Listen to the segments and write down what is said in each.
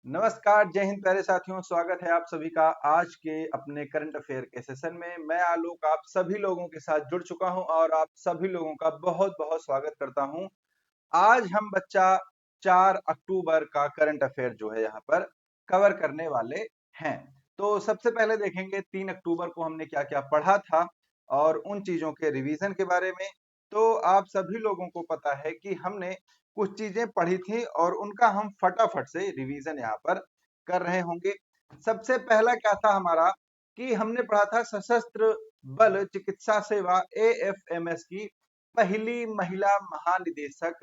नमस्कार, जय हिंद प्यारे साथियों। स्वागत है आप सभी का आज के अपने करंट अफेयर के सेशन में। मैं आलोक आप सभी लोगों के साथ जुड़ चुका हूं और आप सभी लोगों का बहुत बहुत स्वागत करता हूं। आज हम बच्चा 4 अक्टूबर का करंट अफेयर जो है यहाँ पर कवर करने वाले हैं। तो सबसे पहले देखेंगे 3 अक्टूबर को हमने क्या क्या पढ़ा था और उन चीजों के रिवीजन के बारे में। तो आप सभी लोगों को पता है कि हमने कुछ चीजें पढ़ी थी और उनका हम फटाफट से रिवीजन यहाँ पर कर रहे होंगे। सबसे पहला क्या था हमारा कि हमने पढ़ा था सशस्त्र बल चिकित्सा सेवा एएफएमएस की पहली महिला महानिदेशक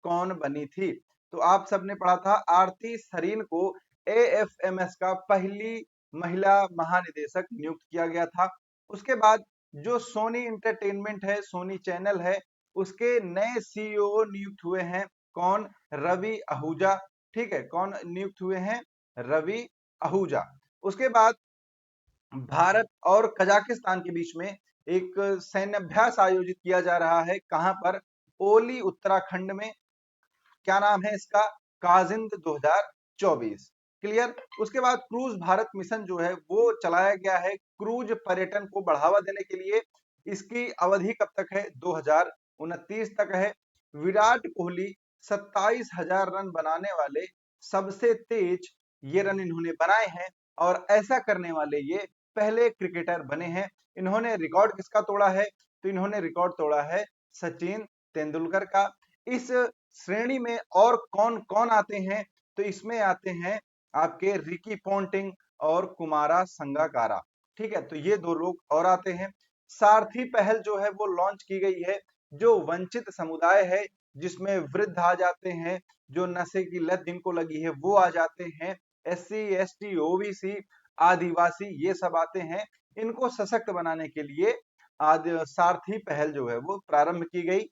कौन बनी थी। तो आप सबने पढ़ा था आरती सरीन को एएफएमएस का पहली महिला महानिदेशक नियुक्त किया गया था। उसके बाद जो सोनी इंटरटेनमेंट है, सोनी चैनल है, उसके नए सीईओ नियुक्त हुए हैं। कौन? रवि आहूजा। ठीक है, कौन नियुक्त हुए हैं? रवि आहूजा। उसके बाद भारत और कजाकिस्तान के बीच में एक सैन्याभ्यास आयोजित किया जा रहा है। कहां पर? ओली उत्तराखंड में। क्या नाम है इसका? काजिंद 2024। क्लियर। उसके बाद क्रूज भारत मिशन जो है वो चलाया गया है क्रूज पर्यटन को बढ़ावा देने के लिए। इसकी अवधि कब तक है? 2029 तक है। विराट कोहली 27,000 रन बनाने वाले सबसे तेज ये रन इन्होंने बनाए हैं और ऐसा करने वाले ये पहले क्रिकेटर बने हैं। इन्होंने रिकॉर्ड किसका तोड़ा है? तो इन्होंने रिकॉर्ड तोड़ा है सचिन तेंदुलकर का। इस श्रेणी में और कौन कौन आते हैं? तो इसमें आते हैं आपके रिकी पोंटिंग और कुमारा संगाकारा। ठीक है, तो ये दो लोग और आते हैं। सारथी पहल जो है वो लॉन्च की गई है। जो वंचित समुदाय है जिसमें वृद्ध आ जाते हैं, जो नशे की लत जिनको लगी है वो आ जाते हैं, एससी एसटी ओबीसी आदिवासी ये सब आते हैं। इनको सशक्त बनाने के लिए आज सारथी पहल जो है वो प्रारंभ की गई।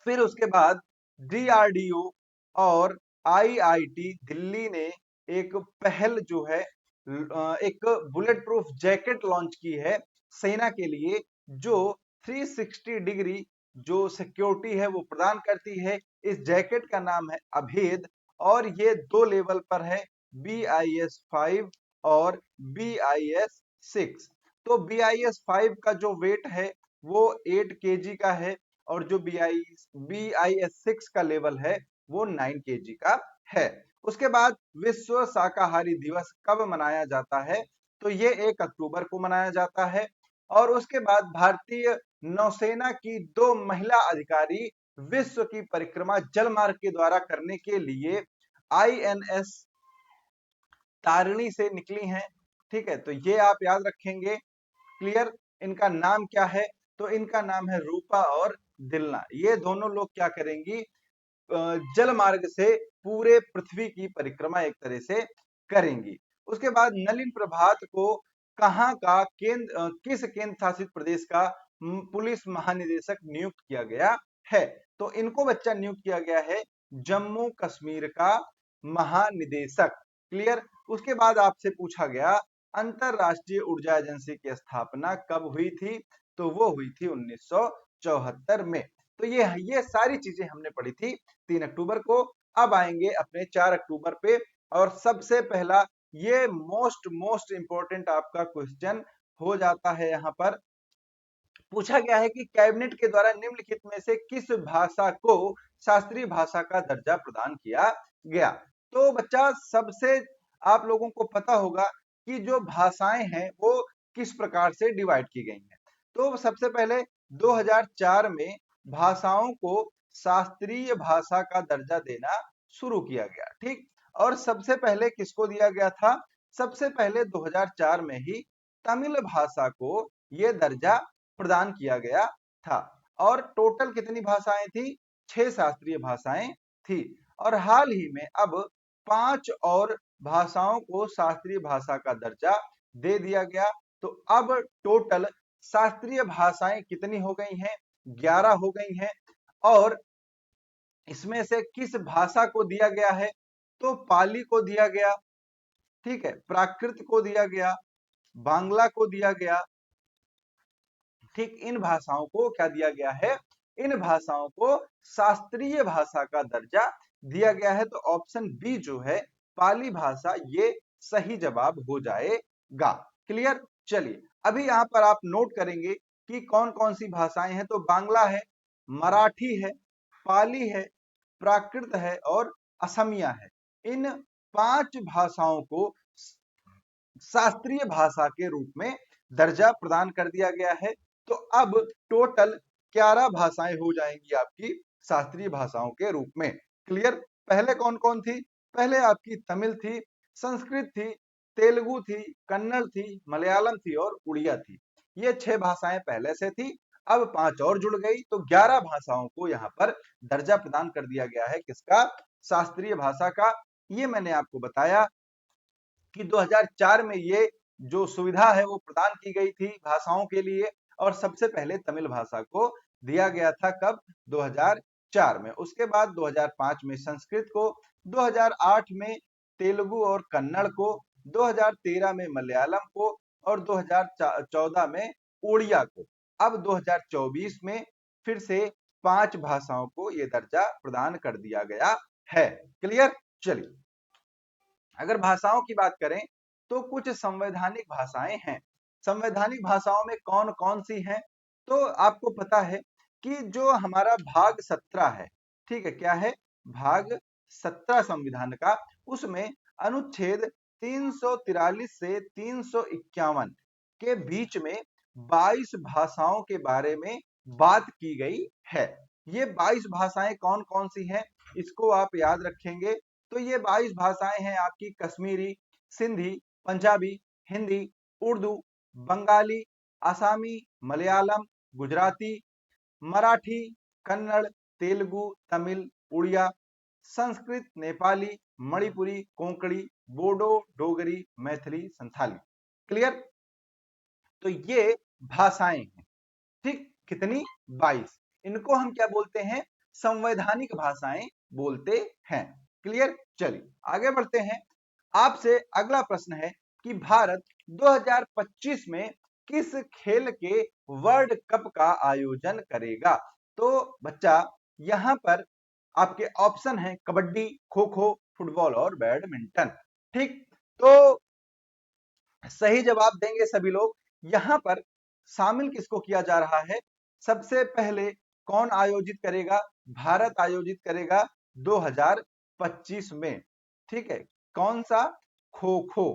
फिर उसके बाद डीआरडीओ और आईआईटी दिल्ली ने एक पहल जो है एक बुलेट प्रूफ जैकेट लॉन्च की है सेना के लिए, जो 360 डिग्री जो सिक्योरिटी है वो प्रदान करती है। इस जैकेट का नाम है अभेद और ये 2 लेवल पर है, BIS-5 और BIS-6। तो BIS-5 का जो वेट है वो 8 kg का है और जो BIS-6 का लेवल है वो 9 kg का है। उसके बाद विश्व शाकाहारी दिवस कब मनाया जाता है? तो ये 1 अक्टूबर को मनाया जाता है। और उसके बाद भारतीय नौसेना की 2 महिला अधिकारी विश्व की परिक्रमा जल मार्ग के द्वारा करने के लिए INS तारिणी से निकली हैं। ठीक है, तो ये आप याद रखेंगे। क्लियर। इनका नाम क्या है? तो इनका नाम है रूपा और दिलना। ये दोनों लोग क्या करेंगी? जल मार्ग से पूरे पृथ्वी की परिक्रमा एक तरह से करेंगी। उसके बाद नलिन प्रभात को कहाँ का किस केंद्र शासित प्रदेश का पुलिस महानिदेशक नियुक्त किया गया है? तो इनको बच्चा नियुक्त किया गया है जम्मू कश्मीर का महानिदेशक। क्लियर। उसके बाद आपसे पूछा गया अंतरराष्ट्रीय ऊर्जा एजेंसी की स्थापना कब हुई थी? तो वो हुई थी 1974 में। तो ये सारी चीजें हमने पढ़ी थी 3 अक्टूबर को। अब आएंगे अपने 4 अक्टूबर पे और सबसे पहला ये मोस्ट मोस्ट इंपॉर्टेंट आपका क्वेश्चन हो जाता है। यहाँ पर पूछा गया है कि कैबिनेट के द्वारा निम्नलिखित में से किस भाषा को शास्त्रीय भाषा का दर्जा प्रदान किया गया? तो बच्चा सबसे आप लोगों को पता होगा कि जो भाषाएं हैं वो किस प्रकार से डिवाइड की गई हैं। तो सबसे पहले 2004 में भाषाओं को शास्त्रीय भाषा का दर्जा देना शुरू किया गया। ठीक। और सबसे पहले किसको दिया गया था? सबसे पहले 2004 में ही तमिल भाषा को यह दर्जा प्रदान किया गया था। और टोटल कितनी भाषाएं थी? 6 शास्त्रीय भाषाएं थी। और हाल ही में अब 5 और भाषाओं को शास्त्रीय भाषा का दर्जा दे दिया गया। तो अब टोटल शास्त्रीय भाषाएं कितनी हो गई हैं? 11 हो गई हैं। और इसमें से किस भाषा को दिया गया है? तो पाली को दिया गया। ठीक है, प्राकृत को दिया गया, बांग्ला को दिया गया। ठीक, इन भाषाओं को क्या दिया गया है? इन भाषाओं को शास्त्रीय भाषा का दर्जा दिया गया है। तो ऑप्शन बी जो है पाली भाषा, ये सही जवाब हो जाएगा। क्लियर। चलिए अभी यहाँ पर आप नोट करेंगे कि कौन कौन सी भाषाएं हैं। तो बांग्ला है, मराठी है, पाली है, प्राकृत है और असमिया है। इन 5 भाषाओं को शास्त्रीय भाषा के रूप में दर्जा प्रदान कर दिया गया है। तो अब टोटल 11 भाषाएं हो जाएंगी आपकी शास्त्रीय भाषाओं के रूप में। क्लियर। पहले कौन कौन थी? पहले आपकी तमिल थी, संस्कृत थी, तेलुगु थी, कन्नड़ थी, मलयालम थी और उड़िया थी। ये 6 भाषाएं पहले से थी, अब 5 और जुड़ गई, तो 11 भाषाओं को यहाँ पर दर्जा प्रदान कर दिया गया है। किसका? शास्त्रीय भाषा का। ये मैंने आपको बताया कि 2004 में ये जो सुविधा है वो प्रदान की गई थी भाषाओं के लिए, और सबसे पहले तमिल भाषा को दिया गया था। कब? 2004 में। उसके बाद 2005 में संस्कृत को, 2008 में तेलुगु और कन्नड़ को, 2013 में मलयालम को और 2014 में उड़िया को। अब 2024 में फिर से 5 भाषाओं को ये दर्जा प्रदान कर दिया गया है। क्लियर। चलिए अगर भाषाओं की बात करें तो कुछ संवैधानिक भाषाएं हैं। संवैधानिक भाषाओं में कौन कौन सी हैं? तो आपको पता है कि जो हमारा भाग 17 है, ठीक है, क्या है? भाग 17 संविधान का, उसमें अनुच्छेद 343 से 351 के बीच में 22 भाषाओं के बारे में बात की गई है। ये 22 भाषाएं कौन कौन सी हैं, इसको आप याद रखेंगे। तो ये 22 भाषाएं हैं आपकी कश्मीरी, सिंधी, पंजाबी, हिंदी, उर्दू, बंगाली, आसामी, मलयालम, गुजराती, मराठी, कन्नड़, तेलुगु, तमिल, उड़िया, संस्कृत, नेपाली, मणिपुरी, कोंकणी, बोडो, डोगरी, मैथिली, संथाली। क्लियर। तो ये भाषाएं हैं, ठीक। कितनी? 22। इनको हम क्या बोलते हैं? संवैधानिक भाषाएं बोलते हैं। क्लियर। चलिए आगे बढ़ते हैं। आपसे अगला प्रश्न है कि भारत 2025 में किस खेल के वर्ल्ड कप का आयोजन करेगा? तो बच्चा यहां पर आपके ऑप्शन है कबड्डी, खो खो, फुटबॉल और बैडमिंटन। ठीक। तो सही जवाब देंगे सभी लोग। यहां पर शामिल किसको किया जा रहा है? सबसे पहले कौन आयोजित करेगा? भारत आयोजित करेगा 2025 में। ठीक है। कौन सा? खो खो।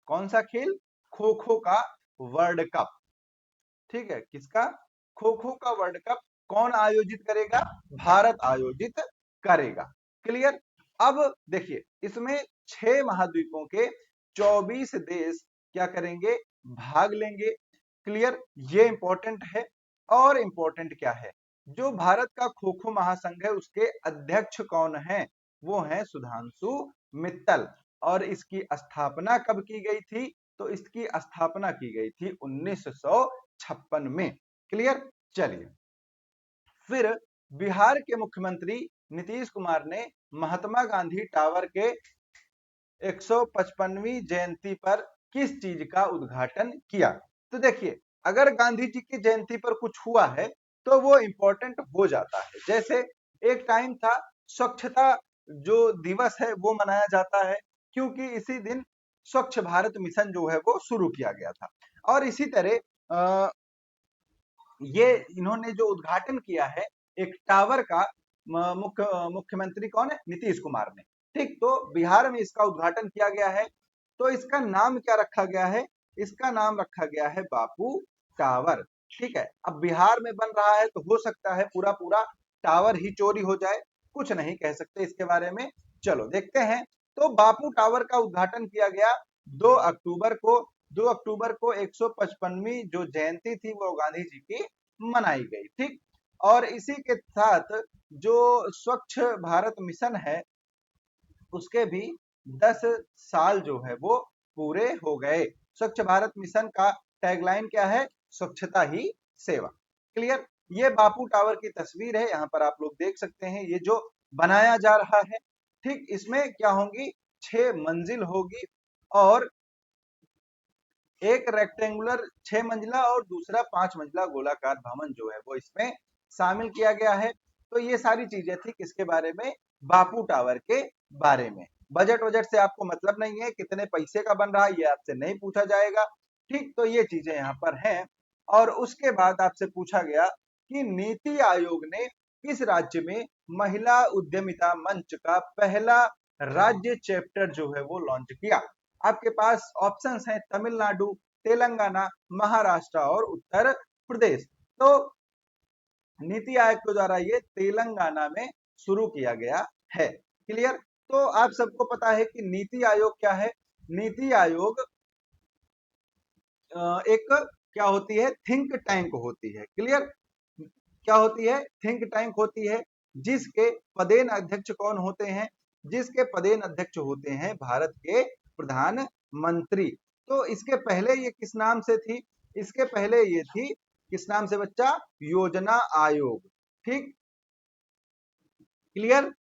कौन सा खेल? खो खो का वर्ल्ड कप। ठीक है। किसका? खो खो का वर्ल्ड कप कौन आयोजित करेगा? भारत आयोजित करेगा। क्लियर। अब देखिए इसमें 6 महाद्वीपों के 24 देश क्या करेंगे? भाग लेंगे। क्लियर। ये इंपॉर्टेंट है। और इंपॉर्टेंट क्या है? जो भारत का खो खो महासंघ है उसके अध्यक्ष कौन है? वो है सुधांशु मित्तल। और इसकी स्थापना कब की गई थी? तो इसकी स्थापना की गई थी 1956 में। क्लियर। चलिए फिर बिहार के मुख्यमंत्री नीतीश कुमार ने महात्मा गांधी टावर के 155वीं जयंती पर किस चीज का उद्घाटन किया? तो देखिए अगर गांधी जी की जयंती पर कुछ हुआ है तो वो इंपॉर्टेंट हो जाता है। जैसे एक टाइम था स्वच्छता जो दिवस है वो मनाया जाता है, क्योंकि इसी दिन स्वच्छ भारत मिशन जो है वो शुरू किया गया था। और इसी तरह ये इन्होंने जो उद्घाटन किया है एक टावर का, मुख्यमंत्री कौन है? नीतीश कुमार ने। ठीक। तो बिहार में इसका उद्घाटन किया गया है। तो इसका नाम क्या रखा गया है? इसका नाम रखा गया है बापू टावर। ठीक है। अब बिहार में बन रहा है तो हो सकता है पूरा पूरा टावर ही चोरी हो जाए, कुछ नहीं कह सकते इसके बारे में। चलो देखते हैं। तो बापू टावर का उद्घाटन किया गया 2 अक्टूबर को। 2 अक्टूबर को 155वीं जो जयंती थी वो गांधी जी की मनाई गई। ठीक। और इसी के साथ जो स्वच्छ भारत मिशन है उसके भी 10 साल जो है वो पूरे हो गए। स्वच्छ भारत मिशन का टैगलाइन क्या है? स्वच्छता ही सेवा। क्लियर। ये बापू टावर की तस्वीर है, यहां पर आप लोग देख सकते हैं ये जो बनाया जा रहा है। ठीक। इसमें क्या होंगी? 6 मंजिल होगी और एक रेक्टेंगुलर 6 मंजिला और दूसरा 5 मंजिला गोलाकार भवन जो है वो इसमें शामिल किया गया है। तो ये सारी चीजें थी किसके बारे में? बापू टावर के बारे में। बजट वजट से आपको मतलब नहीं है, कितने पैसे का बन रहा है ये आपसे नहीं पूछा जाएगा। ठीक, तो ये चीजें यहाँ पर हैं। और उसके बाद आपसे पूछा गया कि नीति आयोग ने किस राज्य में महिला उद्यमिता मंच का पहला राज्य चैप्टर जो है वो लॉन्च किया। आपके पास ऑप्शंस हैं तमिलनाडु, तेलंगाना, महाराष्ट्र और उत्तर प्रदेश। तो नीति आयोग के द्वारा ये तेलंगाना में शुरू किया गया है। क्लियर? तो आप सबको पता है कि नीति आयोग क्या है। नीति आयोग एक क्या होती है, थिंक टैंक होती है। क्लियर? क्या होती है, थिंक टैंक होती है, जिसके पदेन अध्यक्ष कौन होते हैं, जिसके पदेन अध्यक्ष होते हैं भारत के प्रधानमंत्री। तो इसके पहले ये किस नाम से थी, इसके पहले ये थी किस नाम से बच्चा, योजना आयोग। ठीक, क्लियर?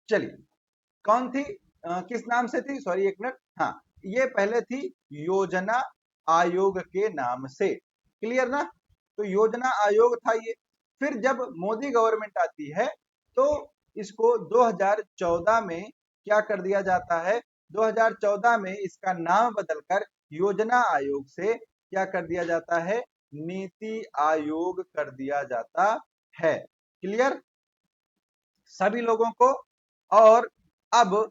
चलिए, कौन थी, किस नाम से थी, सॉरी एक मिनट, हाँ, ये पहले थी योजना आयोग के नाम से। क्लियर ना? तो योजना आयोग था ये। फिर जब मोदी गवर्नमेंट आती है तो इसको 2014 में क्या कर दिया जाता है, 2014 में इसका नाम बदलकर योजना आयोग से क्या कर दिया जाता है, नीति आयोग कर दिया जाता है। क्लियर सभी लोगों को? और अब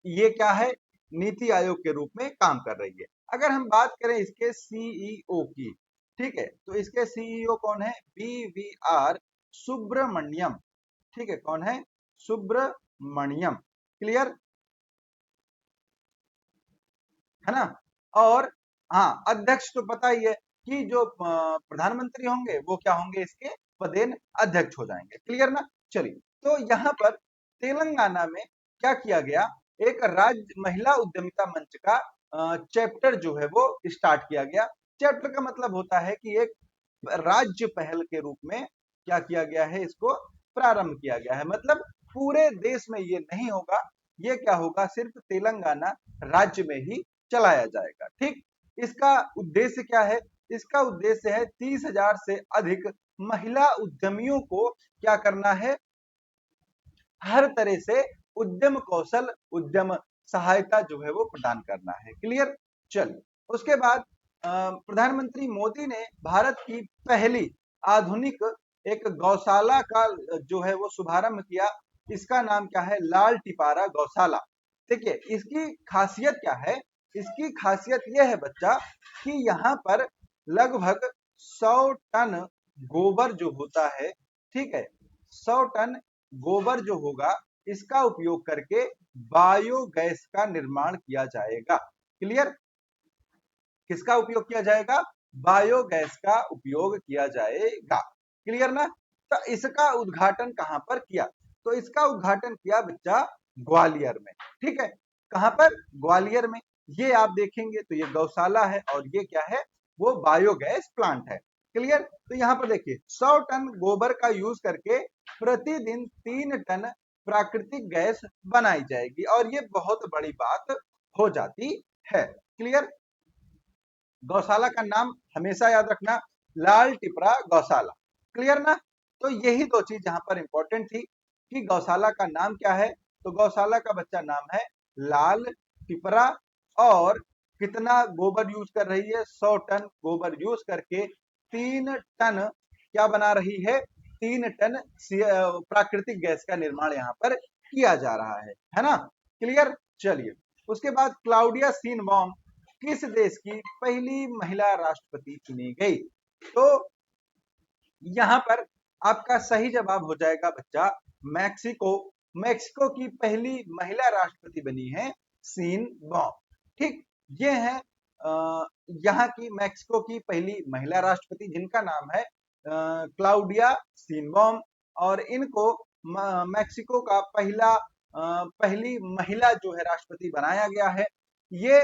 ये क्या है, नीति आयोग के रूप में काम कर रही है। अगर हम बात करें इसके सीईओ की, ठीक है, तो इसके सीईओ कौन है, BVR सुब्रमण्यम। ठीक है, कौन है, सुब्रमण्यम। क्लियर है ना? और हाँ, अध्यक्ष तो पता ही है कि जो प्रधानमंत्री होंगे वो क्या होंगे, इसके पदेन अध्यक्ष हो जाएंगे। क्लियर ना? चलिए, तो यहाँ पर तेलंगाना में क्या किया गया, एक राज्य महिला उद्यमिता मंच का चैप्टर जो है वो स्टार्ट किया गया। चैप्टर का मतलब होता है कि एक राज्य पहल के रूप में क्या किया गया है, इसको प्रारंभ किया गया है। मतलब पूरे देश में ये नहीं होगा, ये क्या होगा, सिर्फ तेलंगाना राज्य में ही चलाया जाएगा। ठीक, इसका उद्देश्य क्या है, इसका उद्देश्य है 30,000 से अधिक महिला उद्यमियों को क्या करना है, हर तरह से उद्यम कौशल, उद्यम सहायता जो है वो प्रदान करना है। क्लियर? चलिए, उसके बाद प्रधानमंत्री मोदी ने भारत की पहली आधुनिक एक गौशाला का जो है वो शुभारंभ किया। इसका नाम क्या है, लाल टिपारा गौशाला। देखिए, इसकी खासियत क्या है, इसकी खासियत यह है बच्चा कि यहाँ पर लगभग 100 टन गोबर जो होता है, ठीक है, 100 टन गोबर जो होगा इसका उपयोग करके बायोगैस का निर्माण किया जाएगा। क्लियर? किसका उपयोग किया जाएगा, बायोगैस का उपयोग किया जाएगा। क्लियर ना? तो इसका उद्घाटन कहां पर किया, तो इसका उद्घाटन किया बच्चा ग्वालियर में। ठीक है, कहां पर, ग्वालियर में। ये आप देखेंगे तो ये गौशाला है और ये क्या है, वो बायोगैस प्लांट है। क्लियर? तो यहाँ पर देखिए 100 टन गोबर का यूज करके प्रतिदिन 3 टन प्राकृतिक गैस बनाई जाएगी और ये बहुत बड़ी बात हो जाती है। क्लियर? गौशाला का नाम हमेशा याद रखना, लाल टिपरा गौशाला। क्लियर ना? तो यही दो चीज यहाँ पर इंपॉर्टेंट थी कि गौशाला का नाम क्या है, तो गौशाला का बच्चा नाम है लाल टिपरा। और कितना गोबर यूज कर रही है, 100 टन गोबर यूज करके 3 टन क्या बना रही है, 3 टन प्राकृतिक गैस का निर्माण यहाँ पर किया जा रहा है ना? क्लियर? चलिए, उसके बाद क्लाउडिया सीनबॉम किस देश की पहली महिला राष्ट्रपति चुनी गई, तो यहां पर आपका सही जवाब हो जाएगा बच्चा मैक्सिको। मैक्सिको की पहली महिला राष्ट्रपति बनी है सीन बॉम। ठीक, ये है यहाँ की मैक्सिको की पहली महिला राष्ट्रपति जिनका नाम है क्लाउडिया सीनबॉम। और इनको मैक्सिको का पहली महिला जो है राष्ट्रपति बनाया गया है। ये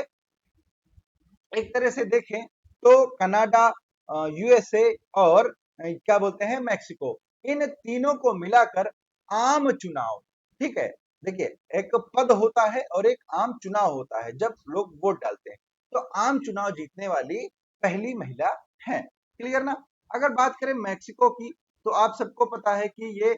एक तरह से देखें तो कनाडा, यूएसए और क्या बोलते हैं, मैक्सिको, इन तीनों को मिलाकर आम चुनाव, ठीक है, देखिए एक पद होता है और एक आम चुनाव होता है जब लोग वोट डालते हैं, तो आम चुनाव जीतने वाली पहली महिला है। क्लियर ना? अगर बात करें मैक्सिको की, तो आप सबको पता है कि ये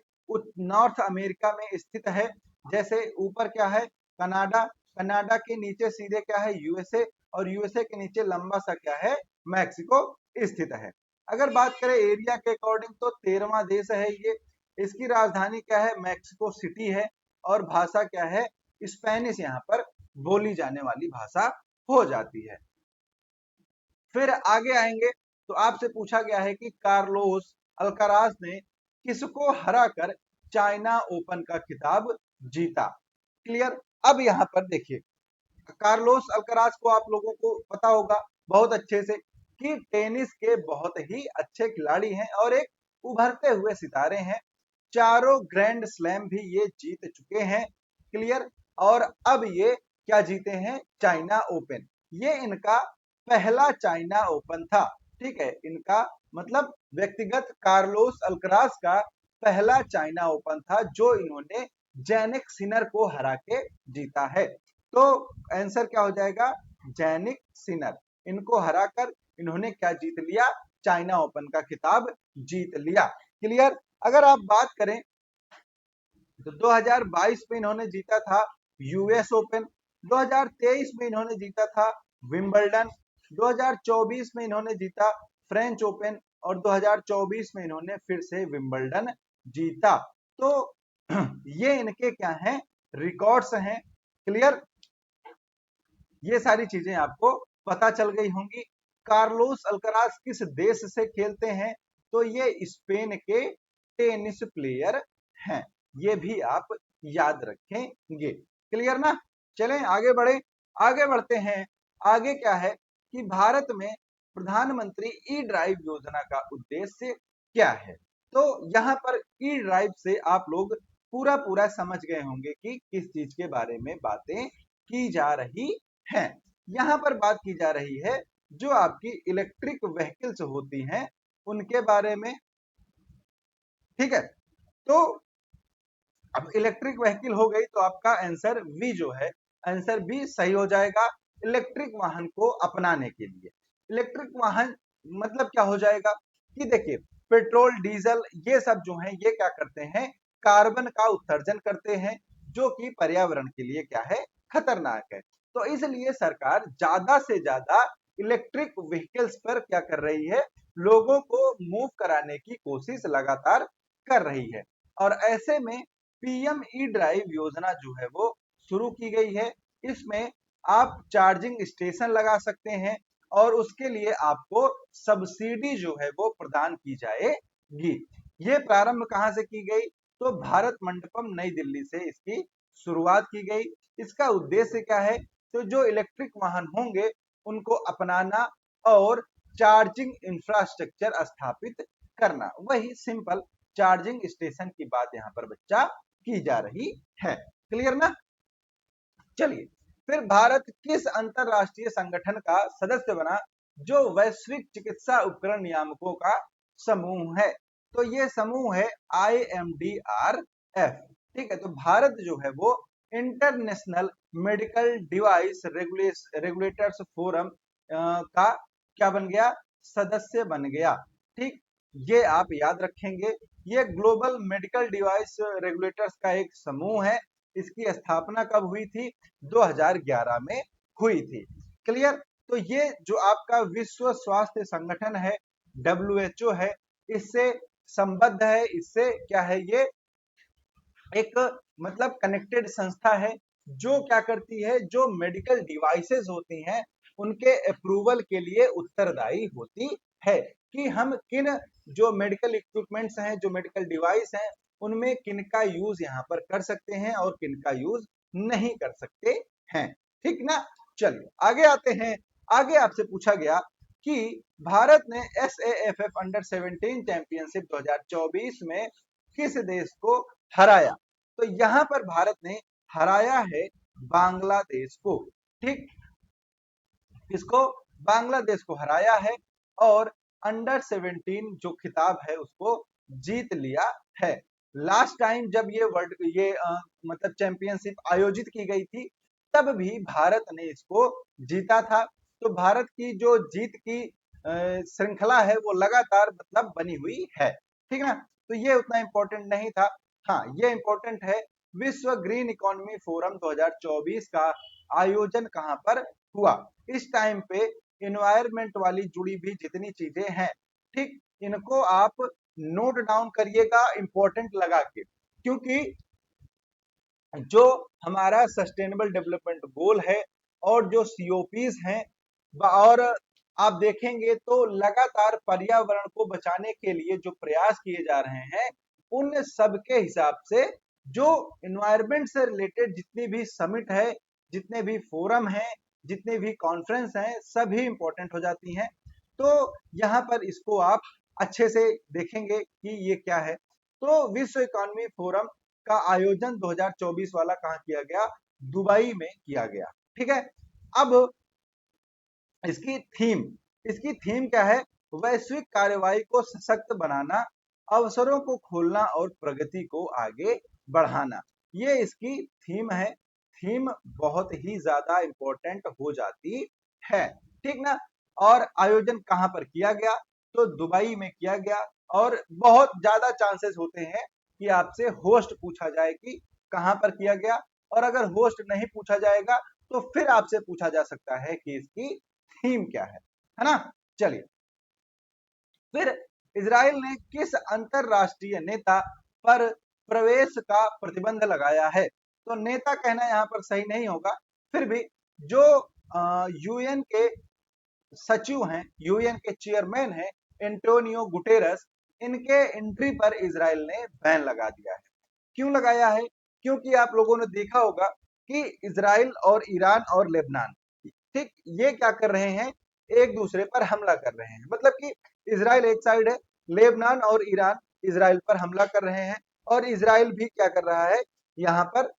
नॉर्थ अमेरिका में स्थित है। जैसे ऊपर क्या है, कनाडा, कनाडा के नीचे सीधे क्या है, यूएसए, और यूएसए के नीचे लंबा सा क्या है, मैक्सिको स्थित है। अगर बात करें एरिया के अकॉर्डिंग तो 13वां देश है ये। इसकी राजधानी क्या है, मैक्सिको सिटी है, और भाषा क्या है, स्पेनिश यहाँ पर बोली जाने वाली भाषा हो जाती है। फिर आगे आएंगे तो आपसे पूछा गया है कि कार्लोस अल्काराज ने किसको हराकर चाइना ओपन का खिताब जीता। क्लियर। अब यहाँ पर देखिए, कार्लोस अल्काराज को आप लोगों को पता होगा बहुत अच्छे से कि टेनिस के बहुत ही अच्छे खिलाड़ी हैं और एक उभरते हुए सितारे हैं। चारों ग्रैंड स्लैम भी ये जीत चुके हैं। क्लियर। और अब ये क्या जीते हैं, चाइना ओपन। ये इनका पहला चाइना ओपन था। ठीक है, इनका मतलब व्यक्तिगत कार्लोस अल्कराज का पहला चाइना ओपन था जो इन्होंने जैनिक सिनर को हरा के जीता है। तो आंसर क्या हो जाएगा, जैनिक सिनर। इनको हराकर इन्होंने क्या जीत लिया, चाइना ओपन का खिताब जीत लिया। क्लियर। अगर आप बात करें तो 2022 में इन्होंने जीता था यूएस ओपन, 2023 में इन्होंने जीता था विंबलडन, 2024 में इन्होंने जीता फ्रेंच ओपन, और 2024 में इन्होंने फिर से विंबलडन जीता। तो ये इनके क्या हैं, रिकॉर्ड्स हैं। क्लियर। ये सारी चीजें आपको पता चल गई होंगी। कार्लोस अल्कराज किस देश से खेलते हैं, तो ये स्पेन के टेनिस प्लेयर हैं। ये भी आप याद रखेंगे। क्लियर ना। चलें आगे बढ़े, आगे बढ़ते हैं। आगे क्या है कि भारत में प्रधानमंत्री ई ड्राइव योजना का उद्देश्य क्या है। तो यहाँ पर ई ड्राइव से आप लोग पूरा पूरा समझ गए होंगे कि किस चीज के बारे में बातें की जा रही हैं। यहाँ पर बात की जा रही है जो आपकी इलेक्ट्रिक व्हीकल्स होती हैं उनके बारे में। ठीक है, तो अब इलेक्ट्रिक व्हीकल हो गई तो आपका आंसर बी जो है, आंसर बी सही हो जाएगा। इलेक्ट्रिक वाहन को अपनाने के लिए, इलेक्ट्रिक वाहन मतलब क्या हो जाएगा कि देखिए पेट्रोल डीजल ये सब जो है ये क्या करते हैं, कार्बन का उत्सर्जन करते हैं जो कि पर्यावरण के लिए क्या है, खतरनाक है। तो इसलिए सरकार ज्यादा से ज्यादा इलेक्ट्रिक व्हीकल्स पर क्या कर रही है, लोगों को मूव कराने की कोशिश लगातार कर रही है। और ऐसे में पीएम ई ड्राइव योजना जो है वो शुरू की गई है। इसमें आप चार्जिंग स्टेशन लगा सकते हैं और उसके लिए आपको सब्सिडी जो है वो प्रदान की जाएगी। ये प्रारंभ कहां से की गई, तो भारत मंडपम नई दिल्ली से इसकी शुरुआत की गई। इसका उद्देश्य क्या है, तो जो इलेक्ट्रिक वाहन होंगे उनको अपनाना और चार्जिंग इंफ्रास्ट्रक्चर स्थापित करना। वही सिंपल चार्जिंग स्टेशन की बात यहाँ पर बच्चा की जा रही है। क्लियर ना। चलिए, फिर भारत किस अंतरराष्ट्रीय संगठन का सदस्य बना जो वैश्विक चिकित्सा उपकरण नियामकों का समूह है। तो ये समूह है IMDRF। ठीक है, तो भारत जो है वो international medical device regulators forum का क्या बन गया, सदस्य बन गया। ठीक, ये आप याद रखेंगे। ये ग्लोबल मेडिकल डिवाइस रेगुलेटर्स का एक समूह है। इसकी स्थापना कब हुई थी, 2011 में हुई थी। क्लियर। तो ये जो आपका विश्व स्वास्थ्य संगठन है, WHO है, इससे संबद्ध है। इससे क्या है, ये एक मतलब कनेक्टेड संस्था है जो क्या करती है, जो मेडिकल डिवाइसेस होती हैं उनके अप्रूवल के लिए उत्तरदायी होती है कि हम किन जो मेडिकल इक्विपमेंट्स हैं, जो मेडिकल डिवाइस हैं, उनमें किनका यूज यहाँ पर कर सकते हैं और किनका यूज नहीं कर सकते हैं। ठीक ना। चलिए आगे आते हैं। आगे आपसे पूछा गया कि भारत ने SAFF अंडर 17 चैंपियनशिप 2024 में किस देश को हराया। तो यहां पर भारत ने हराया है बांग्लादेश को। ठीक, किसको, बांग्लादेश को हराया है और अंडर 17 जो खिताब है उसको जीत लिया है। लास्ट टाइम जब ये मतलब चैंपियनशिप आयोजित की गई थी तब भी भारत ने इसको जीता था। तो भारत की जो जीत की श्रृंखला है वो लगातार मतलब बनी हुई है। ठीक ना। तो ये उतना इंपॉर्टेंट नहीं था। हाँ, ये इंपॉर्टेंट है, विश्व ग्रीन इकोनॉमी फोरम 2024 का आयोजन कहां पर हुआ। इस टाइम पे इन्वायरमेंट वाली जुड़ी भी जितनी चीजें हैं, ठीक, इनको आप नोट डाउन करिएगा इंपॉर्टेंट लगा के, क्योंकि जो हमारा सस्टेनेबल डेवलपमेंट गोल है और जो सीओपीज हैं, और आप देखेंगे तो लगातार पर्यावरण को बचाने के लिए जो प्रयास किए जा रहे हैं, उन सब के हिसाब से जो इन्वायरमेंट से रिलेटेड जितनी भी समिट है, जितने भी फोरम हैं, जितने भी कॉन्फ्रेंस हैं, सभी इंपॉर्टेंट हो जाती हैं। तो यहाँ पर इसको आप अच्छे से देखेंगे कि ये क्या है। तो विश्व इकोनॉमी फोरम का आयोजन 2024 वाला कहाँ किया गया? दुबई में किया गया। ठीक है, अब इसकी थीम क्या है? वैश्विक कार्यवाही को सशक्त बनाना, अवसरों को खोलना और प्रगति को आगे बढ़ाना, ये इसकी थीम है। थीम बहुत ही ज्यादा इंपॉर्टेंट हो जाती है, ठीक ना। और आयोजन कहां पर किया गया? तो दुबई में किया गया, और बहुत ज्यादा चांसेस होते हैं कि आपसे होस्ट पूछा जाए कि कहां पर किया गया, और अगर होस्ट नहीं पूछा जाएगा तो फिर आपसे पूछा जा सकता है कि इसकी थीम क्या है ना। चलिए, फिर इजराइल ने किस अंतरराष्ट्रीय नेता पर प्रवेश का प्रतिबंध लगाया है? तो नेता कहना यहां पर सही नहीं होगा, फिर भी जो यूएन के सचिव हैं, यूएन के चेयरमैन हैं एंटोनियो गुटेरस, इनके एंट्री पर इजराइल ने बैन लगा दिया है। क्यों लगाया है? क्योंकि आप लोगों ने देखा होगा कि इजराइल और ईरान और लेबनान, ठीक, ये क्या कर रहे हैं? एक दूसरे पर हमला कर रहे हैं। मतलब कि इजराइल एक साइड है, लेबनान और ईरान इजराइल पर हमला कर रहे हैं, और इजराइल भी क्या कर रहा है, यहाँ पर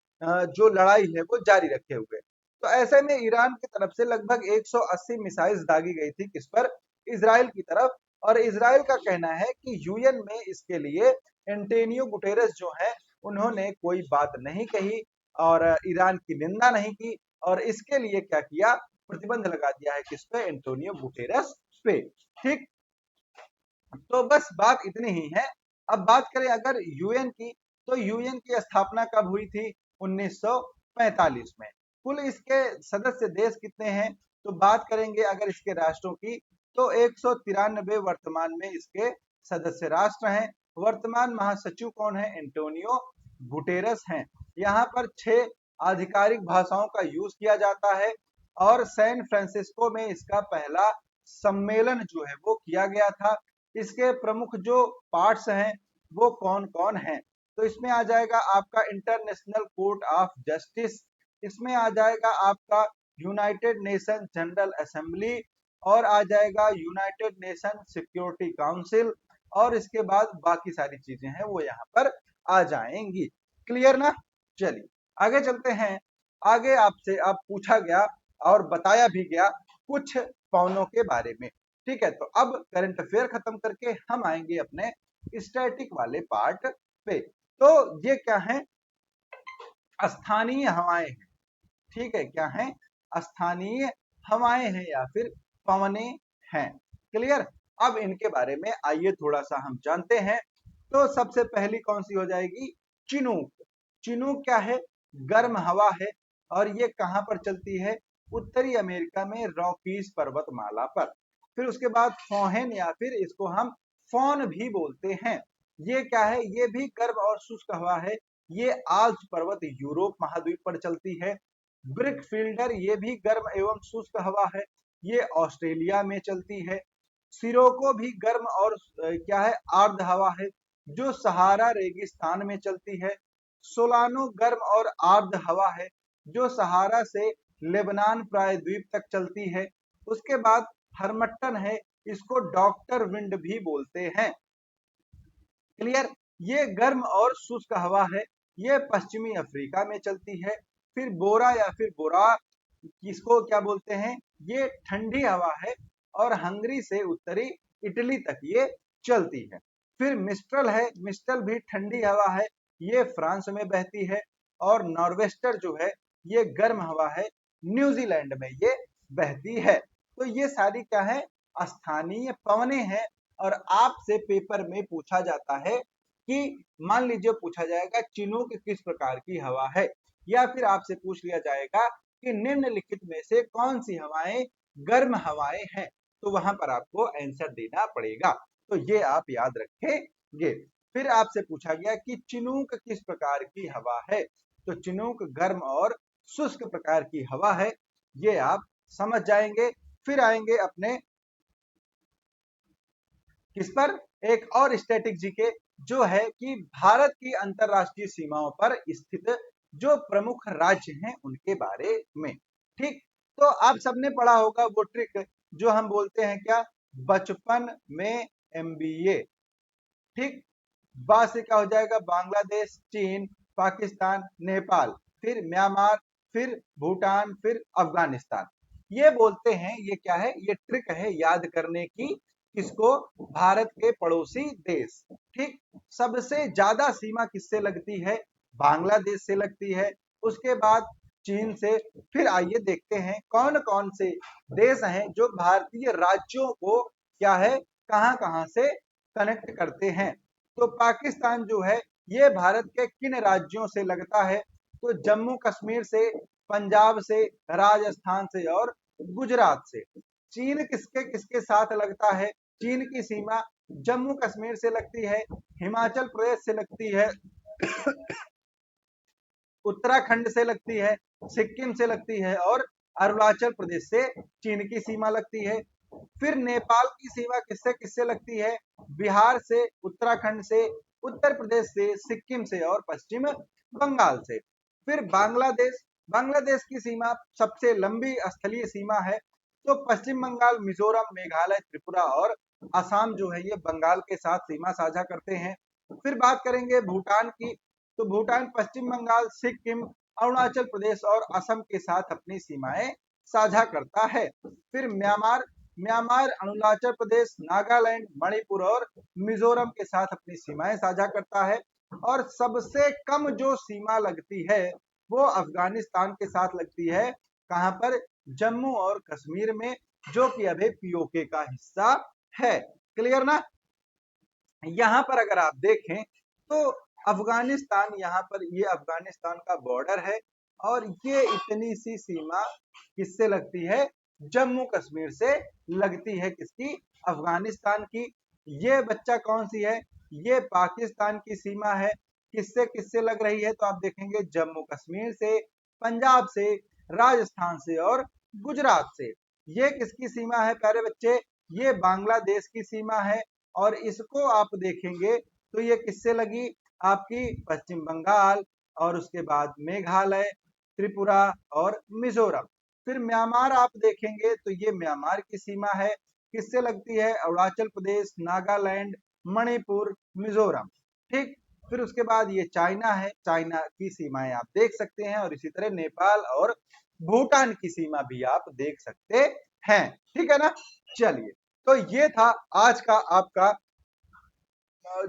जो लड़ाई है वो जारी रखे हुए। तो ऐसे में ईरान की तरफ से लगभग 180 मिसाइल्स दागी गई थी किस पर? इजराइल की तरफ। और इजराइल का कहना है कि यूएन में इसके लिए एंटोनियो गुटेरेस जो है, उन्होंने कोई बात नहीं कही और ईरान की निंदा नहीं की, और इसके लिए क्या किया? प्रतिबंध लगा दिया है किस पे? एंटोनियो गुटेरेस पे। ठीक, तो बस बात इतनी ही है। अब बात करें अगर यूएन की, तो यूएन की स्थापना कब हुई थी? 1945 में। कुल इसके सदस्य देश कितने हैं? तो बात करेंगे अगर इसके राष्ट्रों की, तो 193 वर्तमान में इसके सदस्य राष्ट्र हैं। वर्तमान महासचिव कौन है? एंटोनियो गुटेरस हैं। यहाँ पर 6 आधिकारिक भाषाओं का यूज किया जाता है, और सैन फ्रांसिस्को में इसका पहला सम्मेलन जो है वो किया गया था। इसके प्रमुख जो पार्ट्स हैं वो कौन कौन हैं? तो इसमें आ जाएगा आपका इंटरनेशनल कोर्ट ऑफ जस्टिस, इसमें आ जाएगा आपका यूनाइटेड नेशन जनरल असेंबली, और आ जाएगा यूनाइटेड नेशन सिक्योरिटी काउंसिल, और इसके बाद बाकी सारी चीजें हैं वो यहाँ पर आ जाएंगी। क्लियर ना? चलिए आगे चलते हैं। आगे आपसे अब पूछा गया और बताया भी गया कुछ पौनों के बारे में। ठीक है, तो अब करंट अफेयर खत्म करके हम आएंगे अपने स्टैटिक वाले पार्ट पे। तो ये क्या है? स्थानीय हवाएं हैं। ठीक है, क्या है? स्थानीय हवाएं हैं या फिर पवने हैं। क्लियर? अब इनके बारे में आइए थोड़ा सा हम जानते हैं। तो सबसे पहली कौन सी हो जाएगी? चिनूक। चिनूक क्या है? गर्म हवा है, और ये कहां पर चलती है? उत्तरी अमेरिका में रॉकीज पर्वतमाला पर। फिर उसके बाद फोहन, या फिर इसको हम फौन भी बोलते हैं। ये क्या है? ये भी गर्म और शुष्क हवा है। ये आल्प्स पर्वत यूरोप महाद्वीप पर चलती है। ब्रिक फील्डर, ये भी गर्म एवं शुष्क हवा है, ये ऑस्ट्रेलिया में चलती है। सिरोको भी गर्म और क्या है? आर्द्र हवा है, जो सहारा रेगिस्तान में चलती है। सोलानो गर्म और आर्द्र हवा है, जो सहारा से लेबनान प्रायद्वीप तक चलती है। उसके बाद हरमट्टन है, इसको डॉक्टर विंड भी बोलते हैं। क्लियर? ये गर्म और शुष्क हवा है, ये पश्चिमी अफ्रीका में चलती है। फिर बोरा या फिर बोरा, किसको क्या बोलते हैं? ये ठंडी हवा है, और हंगरी से उत्तरी इटली तक ये चलती है। फिर मिस्ट्रल है, मिस्ट्रल भी ठंडी हवा है, ये फ्रांस में बहती है। और नॉर्वेस्टर जो है, ये गर्म हवा है, न्यूजीलैंड में ये बहती है। तो ये सारी क्या है? स्थानीय पवने हैं। और आपसे पेपर में पूछा जाता है कि मान लीजिए पूछा जाएगा चिनूक किस प्रकार की हवा है, या फिर आपसे पूछ लिया जाएगा कि निम्नलिखित में से कौन सी हवाएं गर्म हवाएं हैं, तो वहां पर आपको आंसर देना पड़ेगा। तो ये आप याद रखेंगे। फिर आपसे पूछा गया कि चिनूक किस प्रकार की हवा है, तो चिनूक गर्म और शुष्क प्रकार की हवा है, ये आप समझ जाएंगे। फिर आएंगे अपने किस पर, एक और स्टैटिक जीके जो है कि भारत की अंतरराष्ट्रीय सीमाओं पर स्थित जो प्रमुख राज्य हैं उनके बारे में। ठीक, तो आप सबने पढ़ा होगा वो ट्रिक जो हम बोलते हैं क्या, बचपन में एमबीए। ठीक, बा से क्या हो जाएगा, बांग्लादेश, चीन, पाकिस्तान, नेपाल, फिर म्यांमार, फिर भूटान, फिर अफगानिस्तान। ये बोलते हैं, ये क्या है, ये ट्रिक है याद करने की, किसको, भारत के पड़ोसी देश। ठीक, सबसे ज्यादा सीमा किससे लगती है, बांग्लादेश से लगती है, उसके बाद चीन से। फिर आइए देखते हैं कौन कौन से देश हैं जो भारतीय राज्यों को क्या है, कहां कहां से कनेक्ट करते हैं। तो पाकिस्तान जो है ये भारत के किन राज्यों से लगता है, तो जम्मू कश्मीर से, पंजाब से, राजस्थान से और गुजरात से। चीन किसके किसके साथ लगता है, चीन की सीमा जम्मू कश्मीर से लगती है, हिमाचल प्रदेश से लगती है, उत्तराखंड से लगती है, सिक्किम से लगती है और अरुणाचल प्रदेश से चीन की सीमा लगती है। फिर नेपाल की सीमा किससे किससे लगती है, बिहार से, उत्तराखंड से, उत्तर प्रदेश से, सिक्किम से और पश्चिम बंगाल से। फिर बांग्लादेश, बांग्लादेश की सीमा सबसे लंबी स्थलीय सीमा है, तो पश्चिम बंगाल, मिजोरम, मेघालय, त्रिपुरा और असम जो है ये बंगाल के साथ सीमा साझा करते हैं। फिर बात करेंगे भूटान की, तो भूटान पश्चिम बंगाल, सिक्किम, अरुणाचल प्रदेश और असम के साथ अपनी सीमाएं साझा करता है। फिर म्यांमार, म्यांमार अरुणाचल प्रदेश, नागालैंड, मणिपुर और मिजोरम के साथ अपनी सीमाएं साझा करता है। और सबसे कम जो सीमा लगती है वो अफगानिस्तान के साथ लगती है, कहां पर, जम्मू और कश्मीर में, जो कि अभी पीओके का हिस्सा है। क्लियर ना। यहां पर अगर आप देखें तो अफगानिस्तान, यहाँ पर ये अफगानिस्तान का बॉर्डर है और ये इतनी सी सीमा किससे लगती है, जम्मू कश्मीर से लगती है, किसकी, अफगानिस्तान की। ये बच्चा कौन सी है, ये पाकिस्तान की सीमा है, किससे किससे लग रही है, तो आप देखेंगे जम्मू कश्मीर से, पंजाब से, राजस्थान से और गुजरात से। ये किसकी सीमा है प्यारे बच्चे, ये बांग्लादेश की सीमा है। और इसको आप देखेंगे तो ये किससे लगी, आपकी पश्चिम बंगाल और उसके बाद मेघालय, त्रिपुरा और मिजोरम। फिर म्यांमार आप देखेंगे तो ये म्यांमार की सीमा है, किससे लगती है, अरुणाचल प्रदेश, नागालैंड, मणिपुर, मिजोरम। ठीक, फिर उसके बाद ये चाइना है, चाइना की सीमाएं आप देख सकते हैं, और इसी तरह नेपाल और भूटान की सीमा भी आप देख सकते हैं। ठीक है ना। चलिए, तो ये था आज का आपका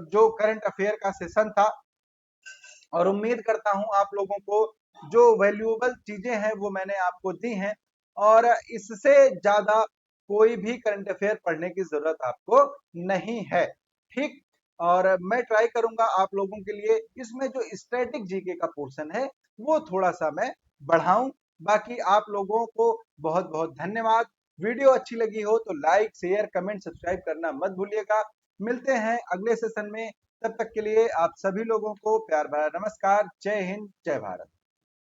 जो करंट अफेयर का सेशन था, और उम्मीद करता हूं आप लोगों को जो वैल्यूएबल चीजें हैं वो मैंने आपको दी हैं, और इससे ज्यादा कोई भी करंट अफेयर पढ़ने की जरूरत आपको नहीं है। ठीक, और मैं ट्राई करूंगा आप लोगों के लिए इसमें जो स्टैटिक जीके का पोर्शन है वो थोड़ा सा मैं बढ़ाऊं। बाकी आप लोगों को बहुत बहुत धन्यवाद। वीडियो अच्छी लगी हो तो लाइक, शेयर, कमेंट, सब्सक्राइब करना मत भूलिएगा। मिलते हैं अगले सेशन में, तब तक के लिए आप सभी लोगों को प्यार भरा नमस्कार। जय हिंद, जय भारत।